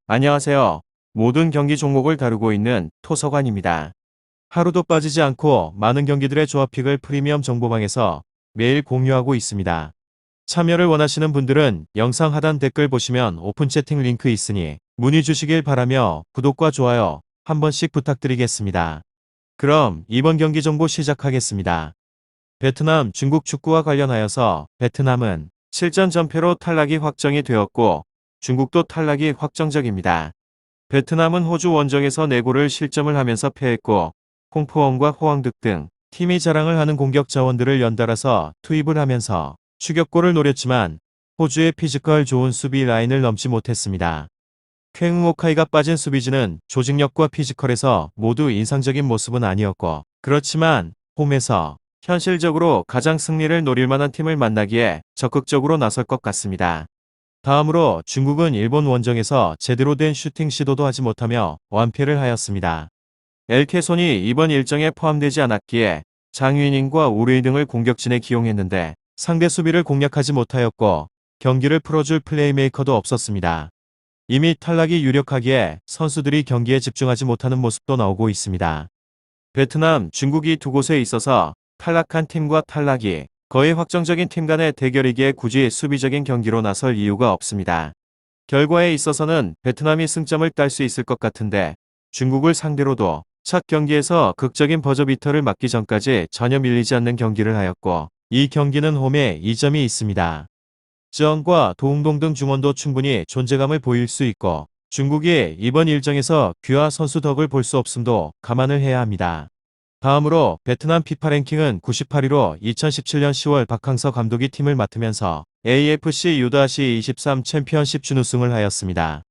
안녕하세요. 모든 경기 종목을 다루고 있는 토서관입니다. 하루도 빠지지 않고 많은 경기들의 조합픽을 프리미엄 정보방에서 매일 공유하고 있습니다. 참여를 원하시는 분들은 영상 하단 댓글 보시면 오픈 채팅 링크 있으니 문의 주시길 바라며 구독과 좋아요 한 번씩 부탁드리겠습니다. 그럼 이번 경기 정보 시작하겠습니다. 베트남, 중국 축구와 관련하여서 베트남은 7전 전패로 탈락이 확정이 되었고 중국도 탈락이 확정적입니다. 베트남은 호주 원정에서 4골을 실점을 하면서 패했고 콩푸엉과 호황득 등 팀이 자랑을 하는 공격 자원들을 연달아서 투입을 하면서 추격골을 노렸지만 호주의 피지컬 좋은 수비 라인을 넘지 못했습니다. 쾌응오카이가 빠진 수비진은 조직력과 피지컬에서 모두 인상적인 모습은 아니었고 그렇지만 홈에서 현실적으로 가장 승리를 노릴 만한 팀을 만나기에 적극적으로 나설 것 같습니다. 다음으로 중국은 일본 원정에서 제대로 된 슈팅 시도도 하지 못하며 완패를 하였습니다. 엘케손이 이번 일정에 포함되지 않았기에 장윤인과 우르이 등을 공격진에 기용했는데 상대 수비를 공략하지 못하였고 경기를 풀어줄 플레이메이커도 없었습니다. 이미 탈락이 유력하기에 선수들이 경기에 집중하지 못하는 모습도 나오고 있습니다. 베트남, 중국이 두 곳에 있어서 탈락한 팀과 탈락이 거의 확정적인 팀 간의 대결이기에 굳이 수비적인 경기로 나설 이유가 없습니다. 결과에 있어서는 베트남이 승점을 딸 수 있을 것 같은데 중국을 상대로도 첫 경기에서 극적인 버저비터를 맞기 전까지 전혀 밀리지 않는 경기를 하였고 이 경기는 홈에 2점이 있습니다. 쩌엉과 도웅동 등 중원도 충분히 존재감을 보일 수 있고 중국이 이번 일정에서 귀화 선수 덕을 볼 수 없음도 감안을 해야 합니다. 다음으로 베트남 피파 랭킹은 98위로 2017년 10월 박항서 감독이 팀을 맡으면서 AFC U-23 챔피언십 준우승을 하였습니다.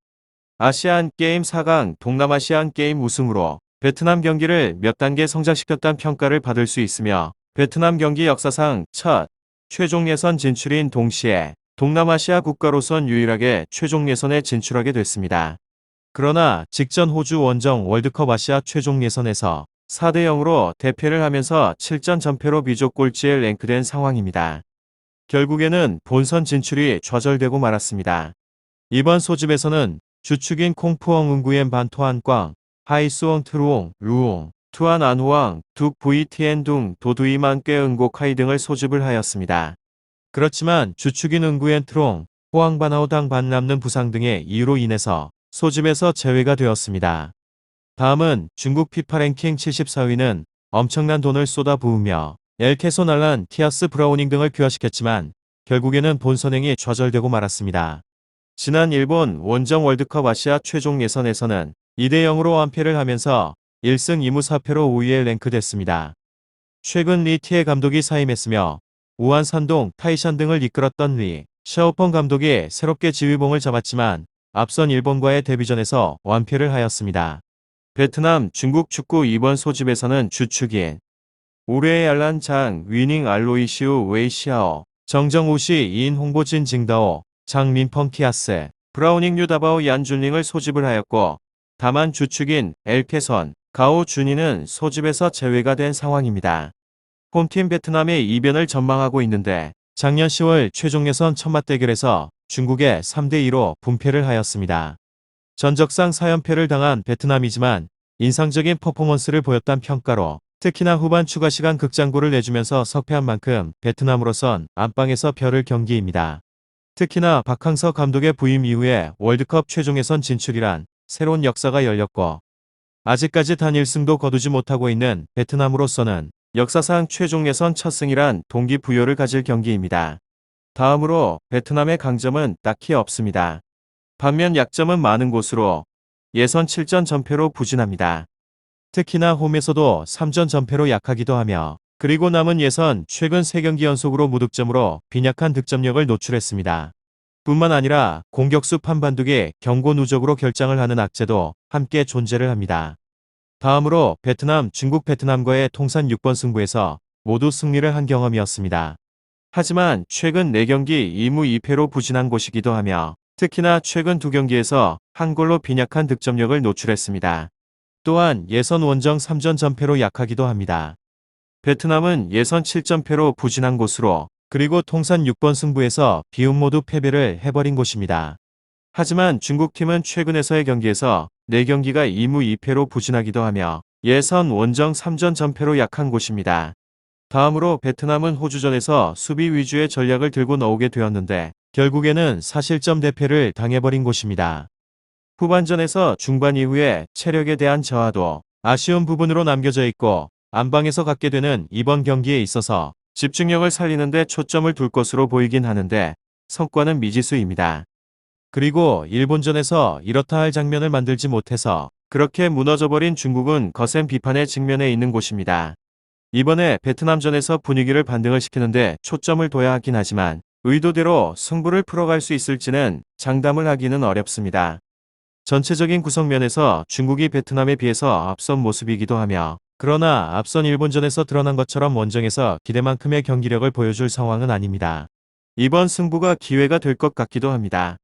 아시안 게임 4강 동남아시안 게임 우승으로 베트남 경기를 몇 단계 성장시켰다는 평가를 받을 수 있으며 베트남 경기 역사상 첫 최종 예선 진출인 동시에 동남아시아 국가로선 유일하게 최종 예선에 진출하게 됐습니다. 그러나 직전 호주 원정 월드컵 아시아 최종 예선에서 4대 0으로 대패를 하면서 7전 전패로 비족 꼴찌에 랭크된 상황입니다. 결국에는 본선 진출이 좌절되고 말았습니다. 이번 소집에서는 주축인 콩푸엉 응구엔 반토안꽝, 하이수엉 트루옹, 루옹, 투안 안호왕, 둑 VTN 둥 도두이만 꽤 응고카이 등을 소집을 하였습니다. 그렇지만 주축인 응구엔 트롱, 호황바나오당 반 남는 부상 등의 이유로 인해서 소집에서 제외가 되었습니다. 다음은 중국 피파 랭킹 74위는 엄청난 돈을 쏟아부으며 엘케손 알란, 티아스 브라우닝 등을 귀화시켰지만 결국에는 본선행이 좌절되고 말았습니다. 지난 일본 원정 월드컵 아시아 최종 예선에서는 2대 0으로 완패를 하면서 1승 2무 4패로 5위에 랭크됐습니다. 최근 리티에 감독이 사임했으며 우한 산동, 타이샨 등을 이끌었던 리 샤오펑 감독이 새롭게 지휘봉을 잡았지만 앞선 일본과의 데뷔전에서 완패를 하였습니다. 베트남, 중국 축구 이번 소집에서는 주축인 우르에 알란 장, 위닝 알로이시우 웨이시아오, 정정우시 이인 홍보진 징다오, 장민펑 키아스, 브라우닝 유다바오 얀준링을 소집을 하였고 다만 주축인 엘케선, 가오 준이는 소집에서 제외가 된 상황입니다. 홈팀 베트남의 이변을 전망하고 있는데 작년 10월 최종 예선 첫 맞대결에서 중국에 3대2로 분패를 하였습니다. 전적상 4연패를 당한 베트남이지만 인상적인 퍼포먼스를 보였단 평가로 특히나 후반 추가 시간 극장골을 내주면서 석패한 만큼 베트남으로선 안방에서 별을 경기입니다. 특히나 박항서 감독의 부임 이후에 월드컵 최종 예선 진출이란 새로운 역사가 열렸고 아직까지 단 1승도 거두지 못하고 있는 베트남으로서는 역사상 최종 예선 첫 승이란 동기부여를 가질 경기입니다. 다음으로 베트남의 강점은 딱히 없습니다. 반면 약점은 많은 곳으로 예선 7전 전패로 부진합니다. 특히나 홈에서도 3전 전패로 약하기도 하며 그리고 남은 예선 최근 3경기 연속으로 무득점으로 빈약한 득점력을 노출했습니다. 뿐만 아니라 공격수 판반둑이 경고 누적으로 결장을 하는 악재도 함께 존재를 합니다. 다음으로 베트남, 중국 베트남과의 통산 6번 승부에서 모두 승리를 한 경험이었습니다. 하지만 최근 4경기 2무 2패로 부진한 곳이기도 하며 특히나 최근 2경기에서 한 골로 빈약한 득점력을 노출했습니다. 또한 예선 원정 3전 전패로 약하기도 합니다. 베트남은 예선 7전패로 부진한 곳으로 그리고 통산 6번 승부에서 비움 모두 패배를 해버린 곳입니다. 하지만 중국팀은 최근에서의 경기에서 4경기가 2무 2패로 부진하기도 하며 예선 원정 3전 전패로 약한 곳입니다. 다음으로 베트남은 호주전에서 수비 위주의 전략을 들고 나오게 되었는데 결국에는 사실점 대패를 당해버린 곳입니다. 후반전에서 중반 이후에 체력에 대한 저하도 아쉬운 부분으로 남겨져 있고 안방에서 갖게 되는 이번 경기에 있어서 집중력을 살리는데 초점을 둘 것으로 보이긴 하는데 성과는 미지수입니다. 그리고 일본전에서 이렇다 할 장면을 만들지 못해서 그렇게 무너져버린 중국은 거센 비판에 직면해 있는 곳입니다. 이번에 베트남전에서 분위기를 반등을 시키는데 초점을 둬야 하긴 하지만 의도대로 승부를 풀어갈 수 있을지는 장담을 하기는 어렵습니다. 전체적인 구성면에서 중국이 베트남에 비해서 앞선 모습이기도 하며 그러나 앞선 일본전에서 드러난 것처럼 원정에서 기대만큼의 경기력을 보여줄 상황은 아닙니다. 이번 승부가 기회가 될 것 같기도 합니다.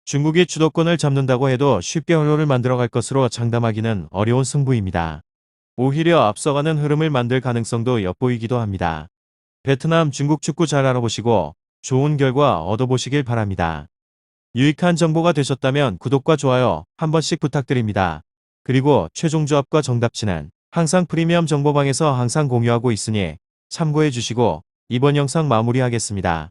중국이 주도권을 잡는다고 해도 쉽게 활로를 만들어갈 것으로 장담하기는 어려운 승부입니다. 오히려 앞서가는 흐름을 만들 가능성도 엿보이기도 합니다. 베트남, 중국 축구 잘 알아보시고 좋은 결과 얻어보시길 바랍니다. 유익한 정보가 되셨다면 구독과 좋아요 한 번씩 부탁드립니다. 그리고 최종 조합과 정답치는 항상 프리미엄 정보방에서 항상 공유하고 있으니 참고해 주시고 이번 영상 마무리하겠습니다.